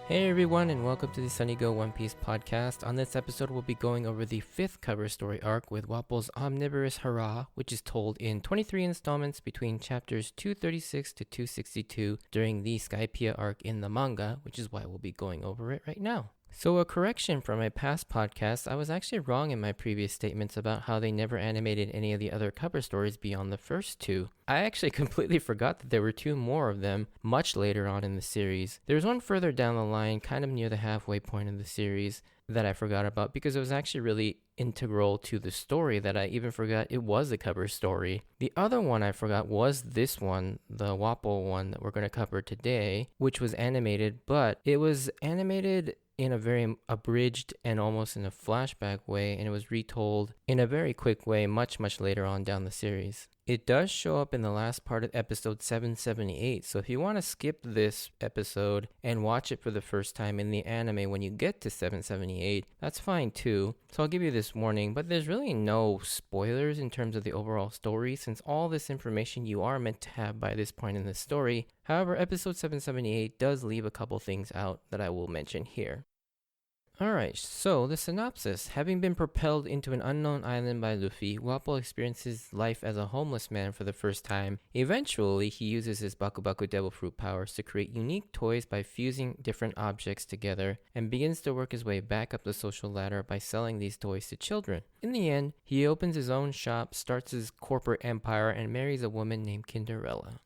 Hey everyone, and welcome to the Sunny Go One Piece podcast. On this episode, we'll be going over the 5th cover story arc with Wapol's Omnivorous Hurrah, which is told in 23 installments between chapters 236 to 262 during the Skypiea arc in the manga, which is why we'll be going over it right now. So a correction from my past podcast, I was actually wrong in my previous statements about how they never animated any of the other cover stories beyond the first two. I actually completely forgot that there were 2 more of them much later on in the series. There's one further down the line, kind of near the halfway point of the series, that I forgot about because it was actually really integral to the story that I even forgot it was a cover story. The other one I forgot was this one, the Wapol one that we're going to cover today, which was animated, but it was animated in a very abridged and almost in a flashback way, and it was retold in a very quick way much later on down the series. It does show up in the last part of episode 778, so if you want to skip this episode and watch it for the first time in the anime when you get to 778, that's fine too. So I'll give you this warning, but there's really no spoilers in terms of the overall story since all this information you are meant to have by this point in the story. However, episode 778 does leave a couple things out that I will mention here. Alright, so the synopsis. Having been propelled into an unknown island by Luffy, Wapol experiences life as a homeless man for the first time. Eventually, he uses his Baku Baku Devil Fruit powers to create unique toys by fusing different objects together, and begins to work his way back up the social ladder by selling these toys to children. In the end, he opens his own shop, starts his corporate empire, and marries a woman named Cinderella.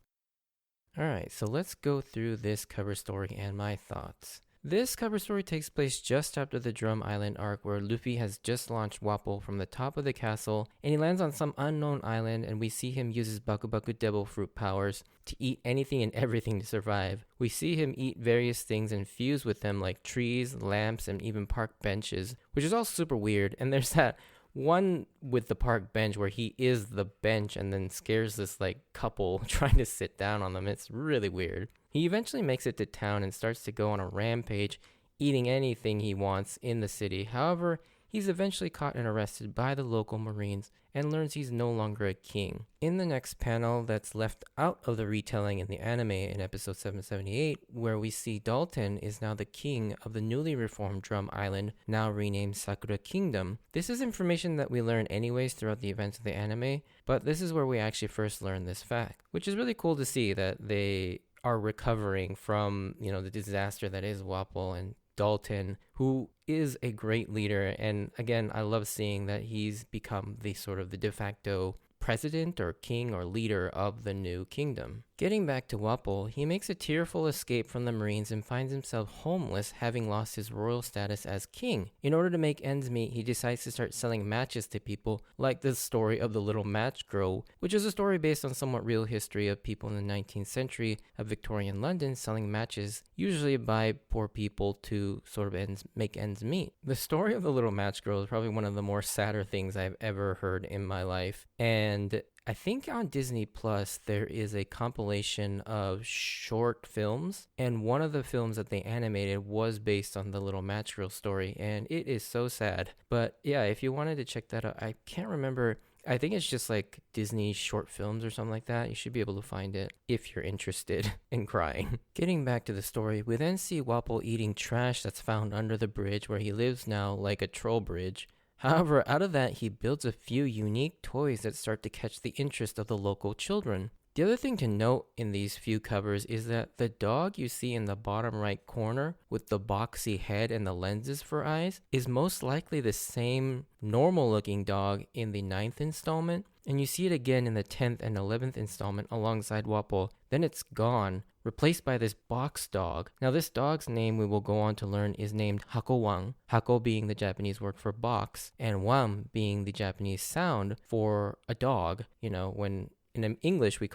Alright, so let's go through this cover story and my thoughts. This cover story takes place just after the Drum Island arc where Luffy has just launched Wapol from the top of the castle and he lands on some unknown island and we see him use his Baku Baku Devil Fruit powers to eat anything and everything to survive. We see him eat various things and fuse with them like trees, lamps, and even park benches, which is all super weird. And there's that one with the park bench where he is the bench and then scares this like couple trying to sit down on them. It's really weird. He eventually makes it to town and starts to go on a rampage, eating anything he wants in the city. However, he's eventually caught and arrested by the local Marines and learns he's no longer a king. In the next panel that's left out of the retelling in the anime in episode 778, where we see Dalton is now the king of the newly reformed Drum Island, now renamed Sakura Kingdom. This is information that we learn anyways throughout the events of the anime, but this is where we actually first learn this fact, which is really cool to see that they are recovering from, the disaster that is Wapol and Dalton, who is a great leader. And again, I love seeing that he's become the sort of the de facto president or king or leader of the new kingdom. Getting back to Wapol, he makes a tearful escape from the Marines and finds himself homeless, having lost his royal status as king. In order to make ends meet, he decides to start selling matches to people, like the story of the Little Match Girl, which is a story based on somewhat real history of people in the 19th century of Victorian London selling matches, usually by poor people to sort of make ends meet. The story of the Little Match Girl is probably one of the more sadder things I've ever heard in my life, and I think on Disney Plus there is a compilation of short films, and one of the films that they animated was based on the Little Match Girl story, and it is so sad. But yeah, if you wanted to check that out, I can't remember. I think it's just like Disney short films or something like that. You should be able to find it if you're interested in crying. Getting back to the story, we then see Wapol eating trash that's found under the bridge where he lives now, like a troll bridge. However, out of that, he builds a few unique toys that start to catch the interest of the local children. The other thing to note in these few covers is that the dog you see in the bottom right corner with the boxy head and the lenses for eyes is most likely the same normal looking dog in the 9th installment, and you see it again in the 10th and 11th installment alongside Wapol. Then it's gone, replaced by this box dog. Now this dog's name we will go on to learn is named Hakowang, Hako being the Japanese word for box, and Wang being the Japanese sound for a dog. When in English we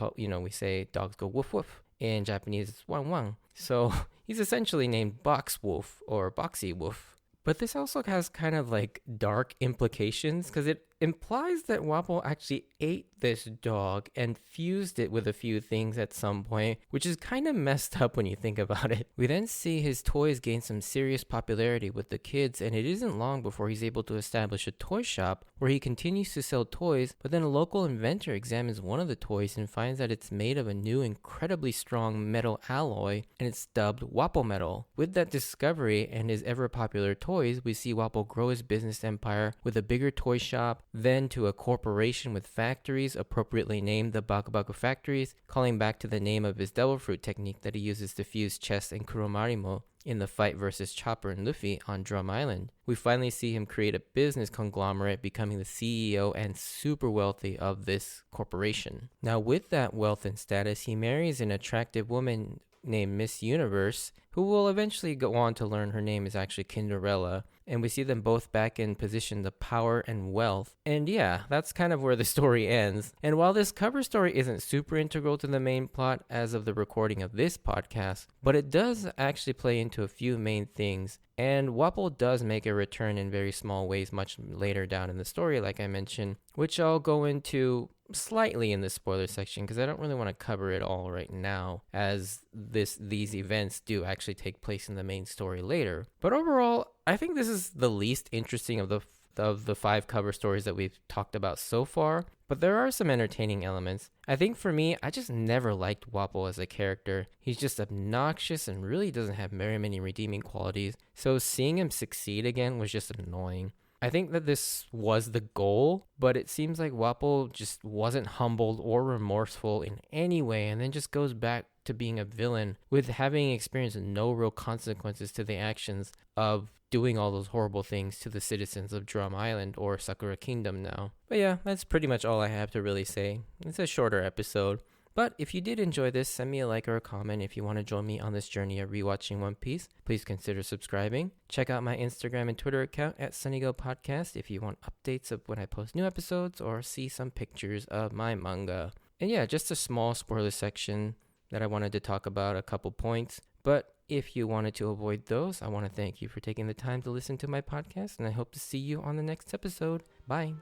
say dogs go woof woof. In Japanese it's wang wang. So he's essentially named Box Wolf or Boxy Wolf. But this also has kind of like dark implications because it implies that Wapol actually ate this dog and fused it with a few things at some point, which is kind of messed up when you think about it. We then see his toys gain some serious popularity with the kids, and it isn't long before he's able to establish a toy shop where he continues to sell toys, but then a local inventor examines one of the toys and finds that it's made of a new incredibly strong metal alloy, and it's dubbed Wapol metal. With that discovery and his ever popular toys, we see Wapol grow his business empire with a bigger toy shop, then to a corporation with factories, appropriately named the Baku Baku Factories, calling back to the name of his devil fruit technique that he uses to fuse Chest and Kuromarimo in the fight versus Chopper and Luffy on Drum Island. We finally see him create a business conglomerate, becoming the CEO and super wealthy of this corporation. Now, with that wealth and status, he marries an attractive woman named Miss Universe, who will eventually go on to learn her name is actually Cinderella, and we see them both back in positions of power and wealth. And yeah, that's kind of where the story ends. And while this cover story isn't super integral to the main plot as of the recording of this podcast, but it does actually play into a few main things. And Wapol does make a return in very small ways much later down in the story, like I mentioned, which I'll go into slightly in the spoiler section because I don't really want to cover it all right now, as these events do actually take place in the main story later. But overall, I think this is the least interesting of the 5 cover stories that we've talked about so far, but there are some entertaining elements. I think for me, I just never liked Wapol as a character. He's just obnoxious and really doesn't have very many redeeming qualities, so seeing him succeed again was just annoying. I think that this was the goal, but it seems like Wapol just wasn't humbled or remorseful in any way, and then just goes back to being a villain with having experienced no real consequences to the actions of doing all those horrible things to the citizens of Drum Island or Sakura Kingdom now. But yeah, that's pretty much all I have to really say. It's a shorter episode. But if you did enjoy this, send me a like or a comment if you want to join me on this journey of rewatching One Piece. Please consider subscribing. Check out my Instagram and Twitter account at SunnyGo Podcast if you want updates of when I post new episodes or see some pictures of my manga. And yeah, just a small spoiler section that I wanted to talk about, a couple points. But if you wanted to avoid those, I want to thank you for taking the time to listen to my podcast, and I hope to see you on the next episode. Bye.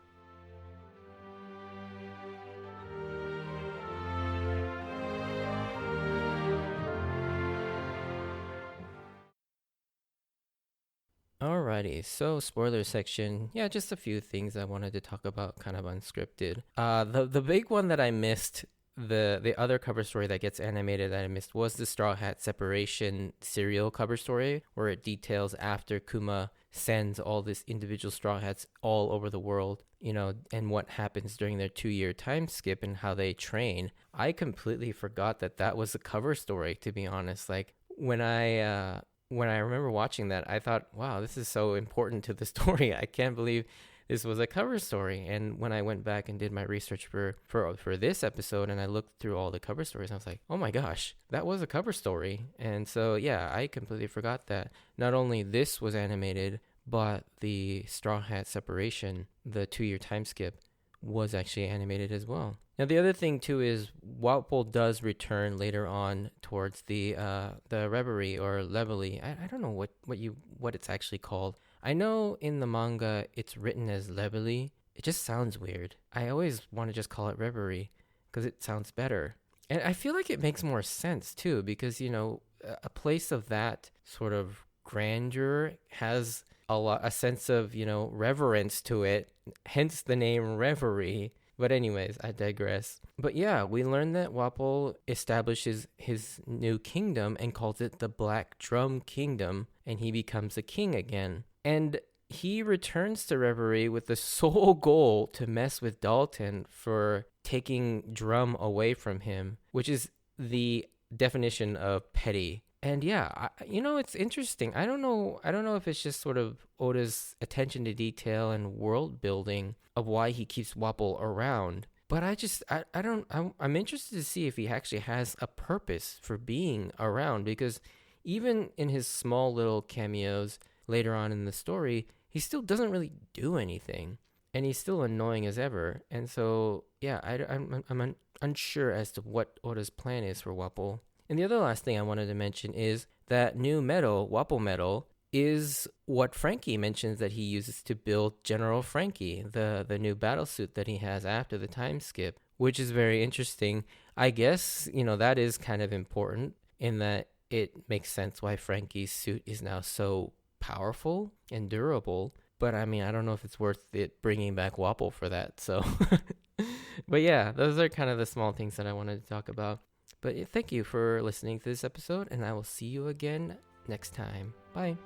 Alrighty, so spoiler section. Yeah, just a few things I wanted to talk about, kind of unscripted. The big one that I missed, the other cover story that gets animated that I missed, was the Straw Hat Separation serial cover story, where it details after Kuma sends all these individual Straw Hats all over the world, and what happens during their 2-year time skip and how they train. I completely forgot that was a cover story, to be honest. Like, when I remember watching that, I thought, wow, this is so important to the story. I can't believe this was a cover story. And when I went back and did my research for this episode, and I looked through all the cover stories, I was like, oh my gosh, that was a cover story. And so, yeah, I completely forgot that not only this was animated, but the Straw Hat Separation, the 2-year time skip, was actually animated as well. Now, the other thing too is Wapol does return later on towards the reverie or levely. I don't know what it's actually called. I know in the manga it's written as levely. It just sounds weird. I always want to just call it reverie because it sounds better. And I feel like it makes more sense too, because a place of that sort of grandeur has a sense of reverence to it, hence the name Reverie. But anyways, I digress. But yeah, we learned that Wapol establishes his new kingdom and calls it the Black Drum Kingdom, and he becomes a king again. And he returns to Reverie with the sole goal to mess with Dalton for taking Drum away from him, which is the definition of petty. And yeah, it's interesting. I don't know if it's just sort of Oda's attention to detail and world building of why he keeps Wapol around. But I'm interested to see if he actually has a purpose for being around, because even in his small little cameos later on in the story, he still doesn't really do anything, and he's still annoying as ever. And so, yeah, I'm unsure as to what Oda's plan is for Wapol. And the other last thing I wanted to mention is that new metal, Wapol metal, is what Frankie mentions that he uses to build General Frankie, the new battle suit that he has after the time skip, which is very interesting. I guess, that is kind of important in that it makes sense why Frankie's suit is now so powerful and durable. But I mean, I don't know if it's worth it bringing back Wapol for that. So, but yeah, those are kind of the small things that I wanted to talk about. But thank you for listening to this episode, and I will see you again next time. Bye.